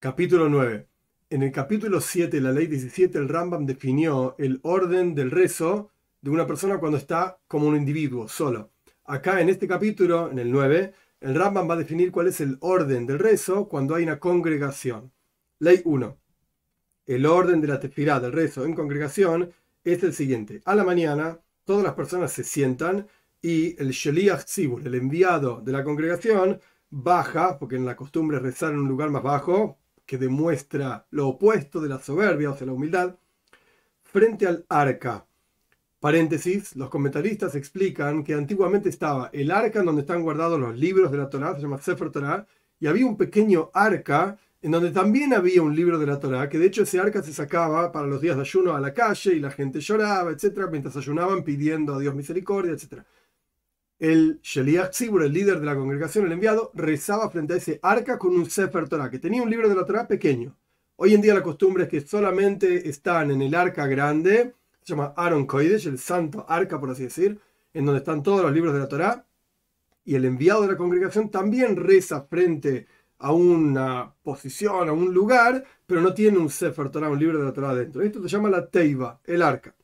Capítulo 9. En el capítulo 7, la ley 17, el Rambam definió el orden del rezo de una persona cuando está como un individuo, solo. Acá en este capítulo, en el 9, el Rambam va a definir cuál es el orden del rezo cuando hay una congregación. Ley 1. El orden de la tefilá del rezo en congregación es el siguiente. A la mañana, todas las personas se sientan y el Sheliach Tzibur, el enviado de la congregación, baja, porque en la costumbre es rezar en un lugar más bajo, que demuestra lo opuesto de la soberbia, o sea, la humildad, frente al arca. Paréntesis, los comentaristas explican que antiguamente estaba el arca en donde están guardados los libros de la Torá, se llama Sefer Torá, y había un pequeño arca en donde también había un libro de la Torá, que de hecho ese arca se sacaba para los días de ayuno a la calle y la gente lloraba, etcétera, mientras ayunaban pidiendo a Dios misericordia, etcétera. El Sheliach Tzibur, el líder de la congregación, el enviado, rezaba frente a ese arca con un Sefer Torah, que tenía un libro de la Torah pequeño. Hoy en día la costumbre es que solamente están en el arca grande, se llama Aron Kodesh, el santo arca, por así decir, en donde están todos los libros de la Torah, y el enviado de la congregación también reza frente a una posición, a un lugar, pero no tiene un Sefer Torah, un libro de la Torah dentro. Esto se llama la Teiva, el arca.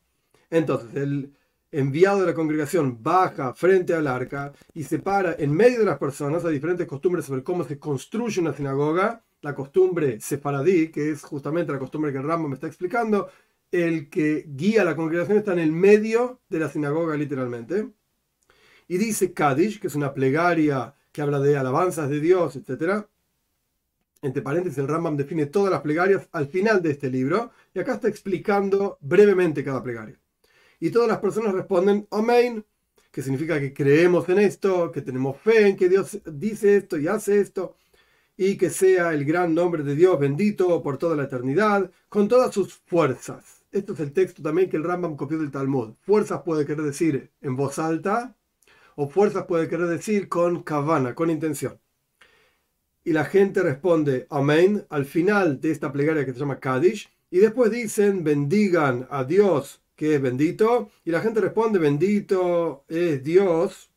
Entonces, el enviado de la congregación baja frente al arca y se para en medio de las personas. Hay diferentes costumbres sobre cómo se construye una sinagoga. La costumbre sefaradí, que es justamente la costumbre que el Rambam me está explicando, el que guía a la congregación está en el medio de la sinagoga literalmente. Y dice Kaddish, que es una plegaria que habla de alabanzas de Dios, etc. Entre paréntesis, el Rambam define todas las plegarias al final de este libro. Y acá está explicando brevemente cada plegaria. Y todas las personas responden Amén, que significa que creemos en esto, que tenemos fe en que Dios dice esto y hace esto, y que sea el gran nombre de Dios bendito por toda la eternidad, con todas sus fuerzas. Esto es el texto también que el Rambam copió del Talmud. Fuerzas puede querer decir en voz alta, o fuerzas puede querer decir con kavana, con intención. Y la gente responde Amén al final de esta plegaria que se llama Kaddish, y después dicen bendigan a Dios que es bendito, y la gente responde bendito es Dios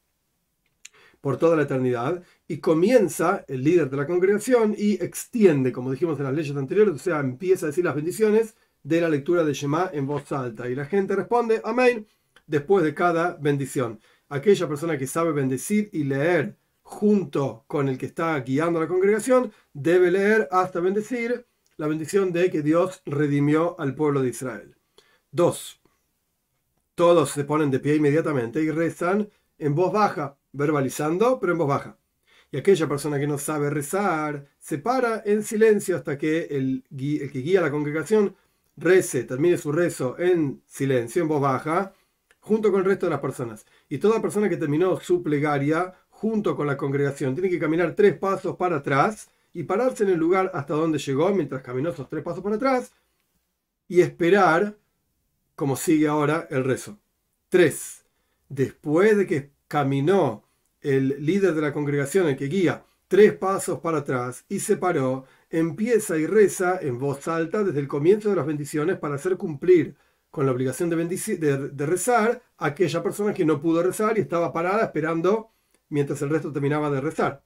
por toda la eternidad, y comienza el líder de la congregación y extiende, como dijimos en las leyes anteriores, o sea, empieza a decir las bendiciones de la lectura de Shema en voz alta, y la gente responde amén después de cada bendición. Aquella persona que sabe bendecir y leer junto con el que está guiando a la congregación debe leer hasta bendecir la bendición de que Dios redimió al pueblo de Israel. 2. Todos se ponen de pie inmediatamente y rezan en voz baja, verbalizando, pero en voz baja. Y aquella persona que no sabe rezar se para en silencio hasta que el que guía a la congregación rece, termine su rezo en silencio, en voz baja, junto con el resto de las personas. Y toda persona que terminó su plegaria junto con la congregación tiene que caminar 3 pasos para atrás y pararse en el lugar hasta donde llegó mientras caminó esos 3 pasos para atrás y esperar como sigue ahora el rezo. 3. Después de que caminó el líder de la congregación, el que guía, 3 pasos para atrás y se paró, empieza y reza en voz alta desde el comienzo de las bendiciones para hacer cumplir con la obligación de rezar a aquella persona que no pudo rezar y estaba parada esperando mientras el resto terminaba de rezar.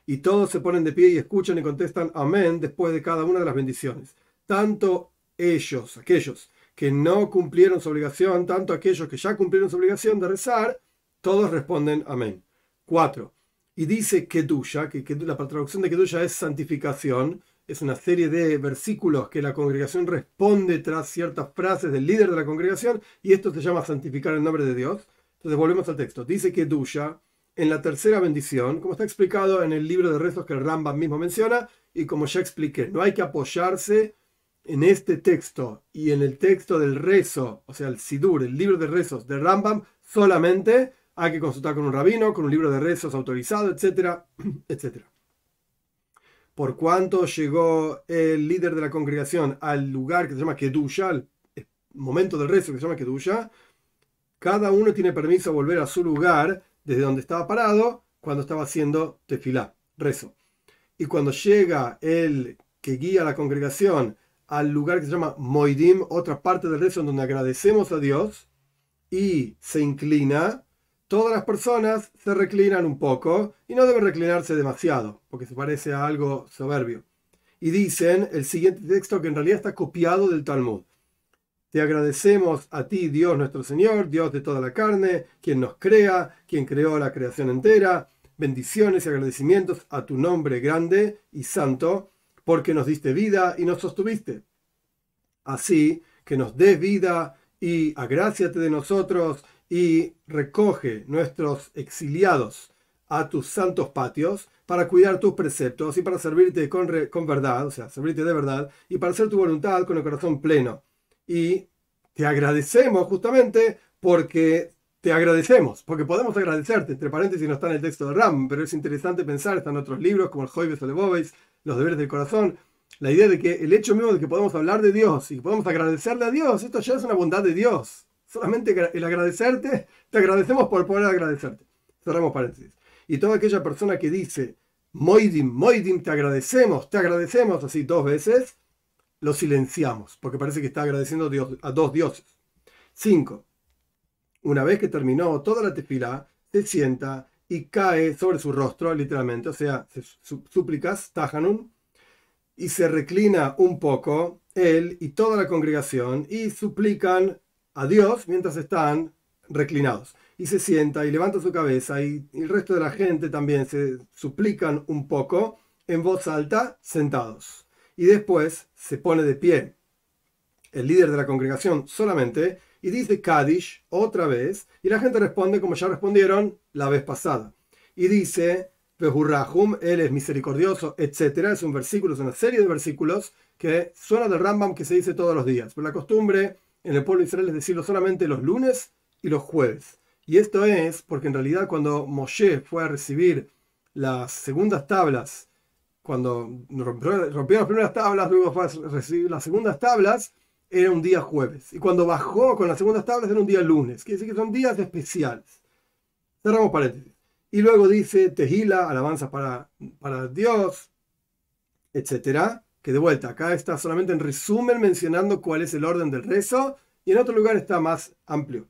Y todos se ponen de pie y escuchan y contestan amén después de cada una de las bendiciones. Tanto ellos, aquellos que no cumplieron su obligación, tanto aquellos que ya cumplieron su obligación de rezar, todos responden amén. 4. Y dice Kedusha, que la traducción de Kedusha es santificación, es una serie de versículos que la congregación responde tras ciertas frases del líder de la congregación, y esto se llama santificar el nombre de Dios. Entonces volvemos al texto. Dice Kedusha en la tercera bendición, como está explicado en el libro de rezos que el Rambam mismo menciona, y como ya expliqué, no hay que apoyarse en este texto y en el texto del rezo, o sea, el Sidur, el libro de rezos de Rambam, solamente hay que consultar con un rabino, con un libro de rezos autorizado, etcétera, etcétera. Por cuanto llegó el líder de la congregación al lugar que se llama Kedusha, al momento del rezo que se llama Kedusha, cada uno tiene permiso a volver a su lugar desde donde estaba parado cuando estaba haciendo tefilá, rezo. Y cuando llega el que guía a la congregación al lugar que se llama Moidim, otra parte del rezo en donde agradecemos a Dios, y se inclina, todas las personas se reclinan un poco, y no deben reclinarse demasiado, porque se parece a algo soberbio. Y dicen el siguiente texto que en realidad está copiado del Talmud. Te agradecemos a ti, Dios nuestro Señor, Dios de toda la carne, quien nos crea, quien creó la creación entera. Bendiciones y agradecimientos a tu nombre grande y santo, porque nos diste vida y nos sostuviste. Así que nos des vida y agráciate de nosotros y recoge nuestros exiliados a tus santos patios para cuidar tus preceptos y para servirte con verdad, o sea, servirte de verdad, y para hacer tu voluntad con el corazón pleno. Y te agradecemos justamente porque te agradecemos, porque podemos agradecerte. Entre paréntesis no está en el texto de Ram, pero es interesante pensar, están otros libros como el Joibes o Leboveis, los deberes del corazón, la idea de que el hecho mismo de que podemos hablar de Dios y que podemos agradecerle a Dios, esto ya es una bondad de Dios. Solamente el agradecerte, te agradecemos por poder agradecerte. Cerramos paréntesis. Y toda aquella persona que dice, Moidim, Moidim, te agradecemos, así 2 veces, lo silenciamos, porque parece que está agradeciendo a 2 dioses. 5. Una vez que terminó toda la tefilá, se sienta y cae sobre su rostro, literalmente, o sea, súplicas, tajanun, y se reclina un poco él y toda la congregación y suplican a Dios mientras están reclinados. Y se sienta y levanta su cabeza y el resto de la gente también se suplican un poco en voz alta, sentados. Y después se pone de pie el líder de la congregación solamente y dice Kaddish otra vez y la gente responde como ya respondieron la vez pasada. Y dice Behurrahum, él es misericordioso, etc. Es un versículo, es una serie de versículos que suena del Rambam que se dice todos los días. Pero la costumbre en el pueblo de Israel es decirlo solamente los lunes y los jueves. Y esto es porque en realidad cuando Moshe fue a recibir las segundas tablas, cuando rompió las primeras tablas, luego fue a recibir las segundas tablas, era un día jueves. Y cuando bajó con las segundas tablas era un día lunes. Quiere decir que son días especiales. Cerramos paréntesis. Y luego dice Tehila, alabanzas para Dios, etc. Que de vuelta, acá está solamente en resumen mencionando cuál es el orden del rezo. Y en otro lugar está más amplio.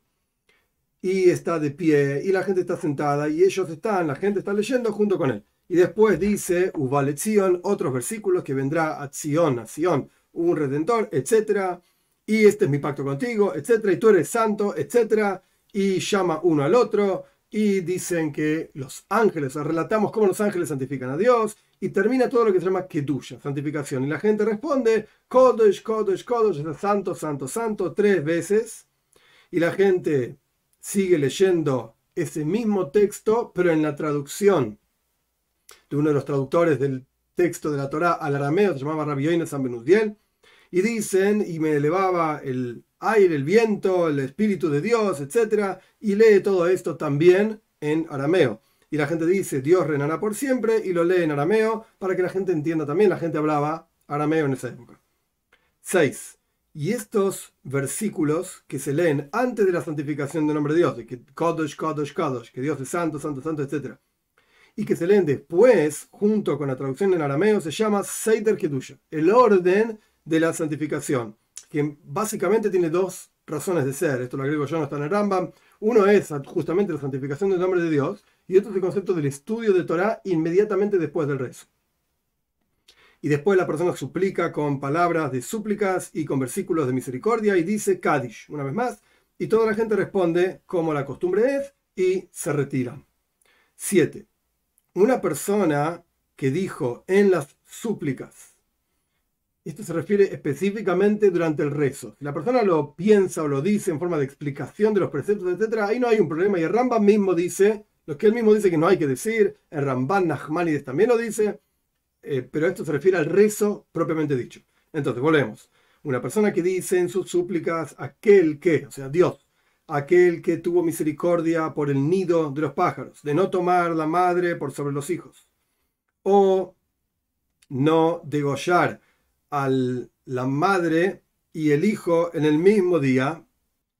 Y está de pie, y la gente está sentada, y la gente está leyendo junto con él. Y después dice, Uvale Zion, otros versículos que vendrá a Zion, un redentor, etc. Y este es mi pacto contigo, etc. Y tú eres santo, etc. Y llama uno al otro, y dicen que los ángeles, relatamos cómo los ángeles santifican a Dios, y termina todo lo que se llama Kedusha, santificación. Y la gente responde, Kodesh, Kodesh, Kodesh, santo, santo, santo, 3 veces. Y la gente sigue leyendo ese mismo texto, pero en la traducción de uno de los traductores del texto de la Torá al arameo, se llamaba Rabbi Yoina San Benuzdiel, y dicen, y me elevaba el aire, el viento, el espíritu de Dios, etc., y lee todo esto también en arameo. Y la gente dice, Dios reinará por siempre, y lo lee en arameo, para que la gente entienda también, la gente hablaba arameo en esa época. 6. Y estos versículos que se leen antes de la santificación del nombre de Dios, de que Kodesh, Kodesh, Kodesh, que Dios es santo, santo, santo, etc., y que se leen después, junto con la traducción en arameo, se llama Seider Kedusha, el orden de la santificación, que básicamente tiene 2 razones de ser. Esto lo agrego yo, no está en el Rambam. Uno es justamente la santificación del nombre de Dios, y otro es el concepto del estudio de Torah inmediatamente después del rezo. Y después la persona suplica con palabras de súplicas y con versículos de misericordia y dice Kaddish, una vez más, y toda la gente responde como la costumbre es y se retiran. 7. Una persona que dijo en las súplicas, esto se refiere específicamente durante el rezo. Si la persona lo piensa o lo dice en forma de explicación de los preceptos, etc., ahí no hay un problema. Y el Rambam mismo dice, lo que él mismo dice que no hay que decir, el Ramban Nachmanides también lo dice, pero esto se refiere al rezo propiamente dicho. Entonces, volvemos. Una persona que dice en sus súplicas, aquel que, o sea, Dios, aquel que tuvo misericordia por el nido de los pájaros, de no tomar la madre por sobre los hijos, o no degollar a la madre y el hijo en el mismo día,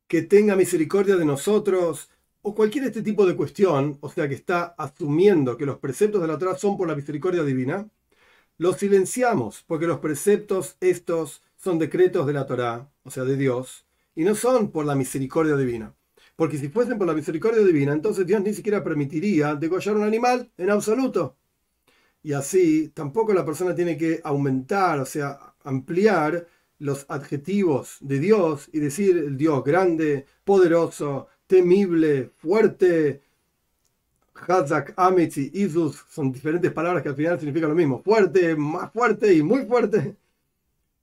que tenga misericordia de nosotros, o cualquier este tipo de cuestión, o sea que está asumiendo que los preceptos de la Torá son por la misericordia divina, los silenciamos, porque los preceptos estos son decretos de la Torá, o sea, de Dios, y no son por la misericordia divina. Porque si fuesen por la misericordia divina, entonces Dios ni siquiera permitiría degollar un animal en absoluto. Y así tampoco la persona tiene que aumentar, o sea, ampliar los adjetivos de Dios y decir el Dios grande, poderoso, temible, fuerte. Hazak, Ametz y Isus son diferentes palabras que al final significan lo mismo. Fuerte, más fuerte y muy fuerte.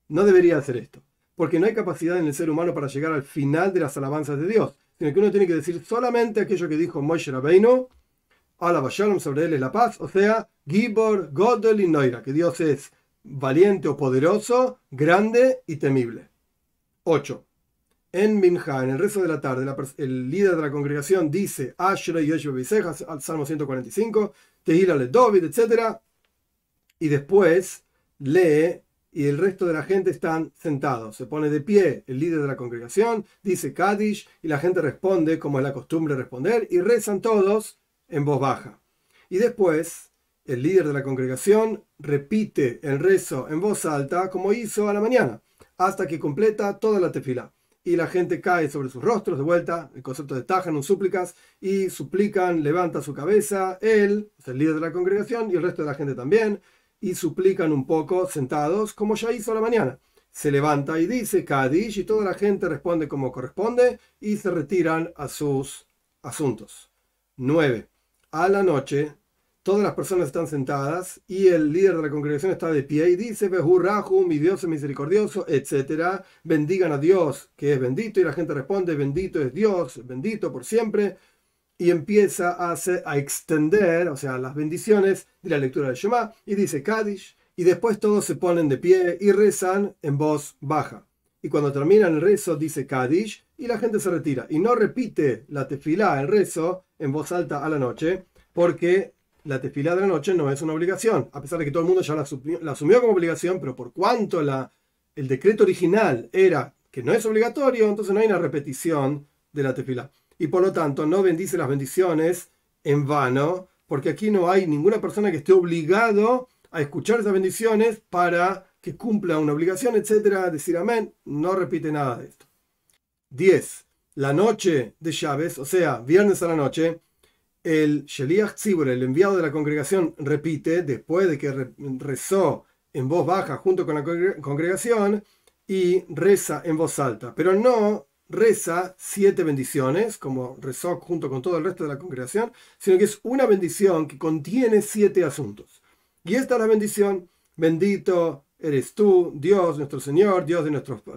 No debería hacer esto, porque no hay capacidad en el ser humano para llegar al final de las alabanzas de Dios, sino que uno tiene que decir solamente aquello que dijo Moshe Rabbeinu, Alaba Shalom, sobre él es la paz, o sea, Gibor, Godel y Noira, que Dios es valiente o poderoso, grande y temible. 8. En Minja, en el rezo de la tarde, el líder de la congregación dice Ashrei Yoshua Beisejas, al Salmo 145, Tehila le David, etc. Y después lee y el resto de la gente están sentados. Se pone de pie el líder de la congregación, dice Kaddish y la gente responde como es la costumbre responder y rezan todos en voz baja. Y después el líder de la congregación repite el rezo en voz alta como hizo a la mañana, hasta que completa toda la tefilá. Y la gente cae sobre sus rostros de vuelta, el concepto de tajan, súplicas, y suplican, levanta su cabeza, él, es el líder de la congregación, y el resto de la gente también, y suplican un poco sentados, como ya hizo a la mañana. Se levanta y dice Kaddish, y toda la gente responde como corresponde, y se retiran a sus asuntos. 9. A la noche, todas las personas están sentadas y el líder de la congregación está de pie y dice, Behurrahu, mi Dios es misericordioso, etc. Bendigan a Dios, que es bendito, y la gente responde, bendito es Dios, bendito por siempre, y empieza a extender, o sea, las bendiciones de la lectura del Shema, y dice Kaddish, y después todos se ponen de pie y rezan en voz baja. Y cuando terminan el rezo, dice Kaddish, y la gente se retira, y no repite la tefilá, el rezo, en voz alta a la noche, porque la tefilá de la noche no es una obligación, a pesar de que todo el mundo ya la asumió como obligación, pero por cuanto el decreto original era que no es obligatorio, entonces no hay una repetición de la tefilá. Y por lo tanto no bendice las bendiciones en vano, porque aquí no hay ninguna persona que esté obligado a escuchar esas bendiciones para que cumpla una obligación, etcétera, decir amén, no repite nada de esto. 10. La noche de Shabbos, o sea, viernes a la noche, el Sheliach Tzibur, el enviado de la congregación, repite, después de que rezó en voz baja junto con la congregación, y reza en voz alta, pero no reza 7 bendiciones, como rezó junto con todo el resto de la congregación, sino que es una bendición que contiene 7 asuntos. Y esta es la bendición: bendito eres tú, Dios, nuestro Señor,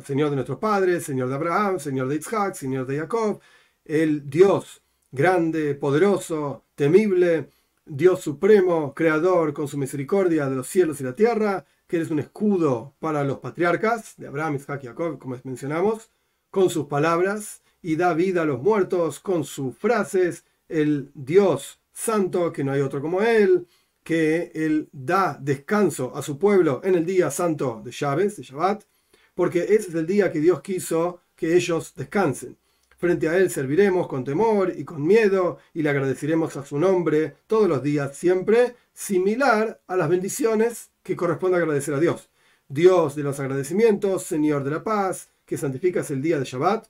Señor de nuestros padres, Señor de Abraham, Señor de Isaac, Señor de Jacob, el Dios grande, poderoso, temible, Dios supremo, creador con su misericordia de los cielos y la tierra, que eres un escudo para los patriarcas de Abraham, Isaac y Jacob, como mencionamos, con sus palabras, y da vida a los muertos con sus frases, el Dios santo, que no hay otro como él, que él da descanso a su pueblo en el día santo de Shabbos, de Shabbat, porque ese es el día que Dios quiso que ellos descansen. Frente a él serviremos con temor y con miedo y le agradeceremos a su nombre todos los días, siempre similar a las bendiciones que corresponde agradecer a Dios. Dios de los agradecimientos, Señor de la paz, que santificas el día de Shabbat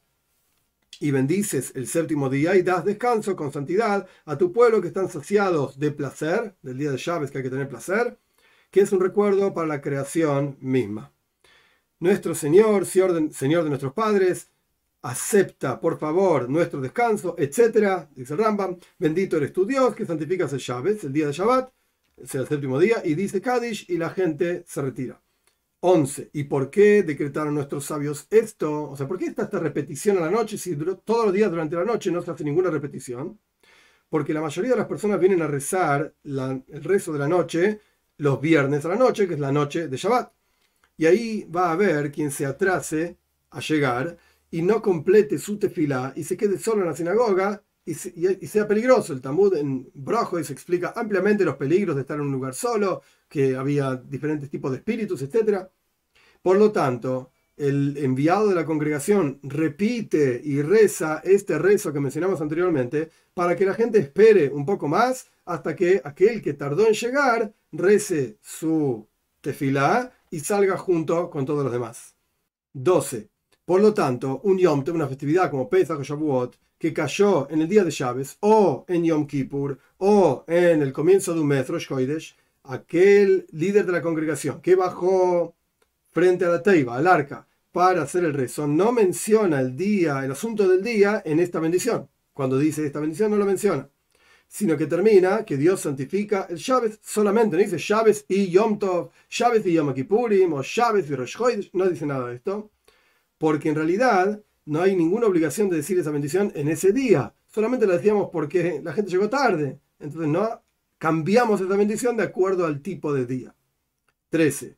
y bendices el séptimo día y das descanso con santidad a tu pueblo que están saciados de placer, del día de Shabbat que hay que tener placer, que es un recuerdo para la creación misma. Nuestro Señor de nuestros padres, acepta, por favor, nuestro descanso, etc. Dice el Rambam, bendito eres tu Dios, que santificas el Shabbat, el día de Shabbat, o sea, el séptimo día, y dice Kaddish, y la gente se retira. 11. ¿Y por qué decretaron nuestros sabios esto? O sea, ¿por qué está esta repetición a la noche si todos los días durante la noche no se hace ninguna repetición? Porque la mayoría de las personas vienen a rezar el rezo de la noche los viernes a la noche, que es la noche de Shabbat. Y ahí va a haber quien se atrase a llegar y no complete su tefilá y se quede solo en la sinagoga y sea peligroso. El Talmud en Brojos explica ampliamente los peligros de estar en un lugar solo, que había diferentes tipos de espíritus, etc. Por lo tanto, el enviado de la congregación repite y reza este rezo que mencionamos anteriormente para que la gente espere un poco más hasta que aquel que tardó en llegar rece su tefilá y salga junto con todos los demás. 12. Por lo tanto, un Yom Tov, una festividad como Pesach o Shavuot, que cayó en el día de Shabbos, o en Yom Kippur, o en el comienzo de un mes, Rosh Chodesh, aquel líder de la congregación que bajó frente a la teiba, al arca, para hacer el rezo, no menciona el día, el asunto del día en esta bendición. Cuando dice esta bendición no lo menciona, sino que termina que Dios santifica el Shabbat solamente. No dice Shabbat y Yom Tov, Shabbat y Yom Kippurim, o Shabbat y Rosh Chodesh, no dice nada de esto, porque en realidad no hay ninguna obligación de decir esa bendición en ese día. Solamente la decíamos porque la gente llegó tarde. Entonces no cambiamos esa bendición de acuerdo al tipo de día. 13.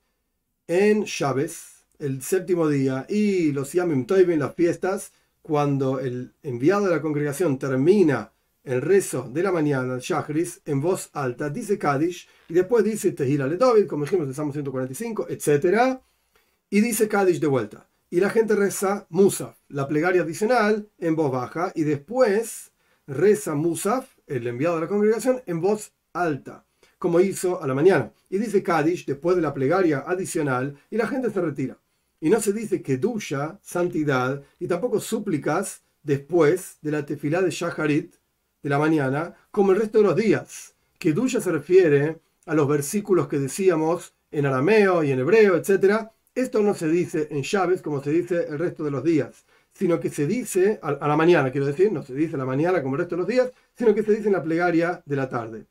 En Shabbat, el séptimo día, y los Yamim Tovim, las fiestas, cuando el enviado de la congregación termina el rezo de la mañana, el Shachris, en voz alta, dice Kaddish, y después dice Tehila le David, como dijimos en Salmo 145, etc. Y dice Kaddish de vuelta. Y la gente reza Musaf, la plegaria adicional, en voz baja, y después reza Musaf, el enviado de la congregación, en voz alta, como hizo a la mañana. Y dice Kaddish después de la plegaria adicional, y la gente se retira. Y no se dice Kedusha, santidad, y tampoco súplicas después de la tefilá de Shacharit, de la mañana, como el resto de los días. Kedusha se refiere a los versículos que decíamos en arameo y en hebreo, etc. Esto no se dice en Shabbat como se dice el resto de los días, sino que se dice a la mañana, quiero decir, no se dice a la mañana como el resto de los días, sino que se dice en la plegaria de la tarde.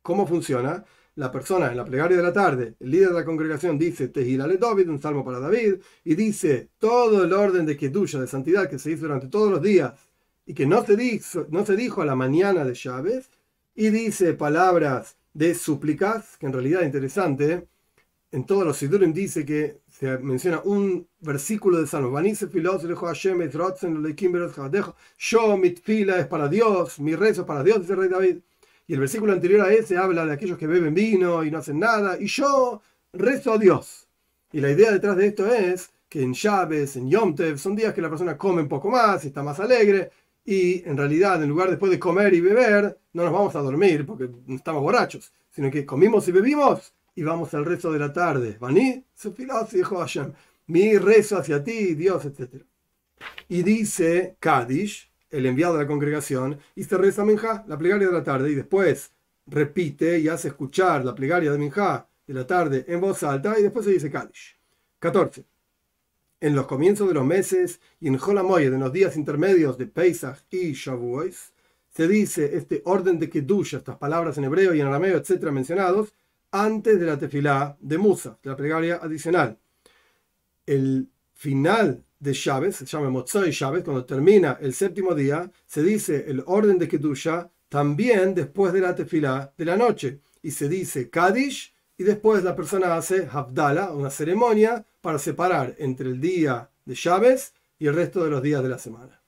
¿Cómo funciona? La persona en la plegaria de la tarde, el líder de la congregación, dice Tehila le David, un salmo para David, y dice todo el orden de Kedusha, de santidad, que se hizo durante todos los días y que no se dijo a la mañana de Shabbat, y dice palabras de súplicas, que en realidad es interesante. En todos los Sidurim dice que se menciona un versículo de Salmo. Yo, mi tefila es para Dios, mi rezo es para Dios, dice el rey David. Y el versículo anterior a ese habla de aquellos que beben vino y no hacen nada, y yo rezo a Dios. Y la idea detrás de esto es que en Shabbat, en Yom Tov, son días que la persona come un poco más y está más alegre, y en realidad, en lugar después de comer y beber, no nos vamos a dormir porque estamos borrachos, sino que comimos y bebimos y vamos al rezo de la tarde. Vaní, dijo Hashem, mi rezo hacia ti, Dios, etc. Y dice Kaddish, el enviado de la congregación, y se reza Minjá, la plegaria de la tarde, y después repite y hace escuchar la plegaria de Minjá de la tarde en voz alta, y después se dice Kaddish. 14. En los comienzos de los meses y en Hol HaMoed, en los días intermedios de Pesach y Shavuot, se dice este orden de Kedusha, estas palabras en hebreo y en arameo, etcétera, mencionados, antes de la tefilá de Musa, de la plegaria adicional. El final de Shabbat, se llama Motzoi Shabbat, cuando termina el séptimo día, se dice el orden de Kedusha también después de la tefilá de la noche, y se dice Kaddish, y después la persona hace Havdalah, una ceremonia para separar entre el día de Shabbat y el resto de los días de la semana.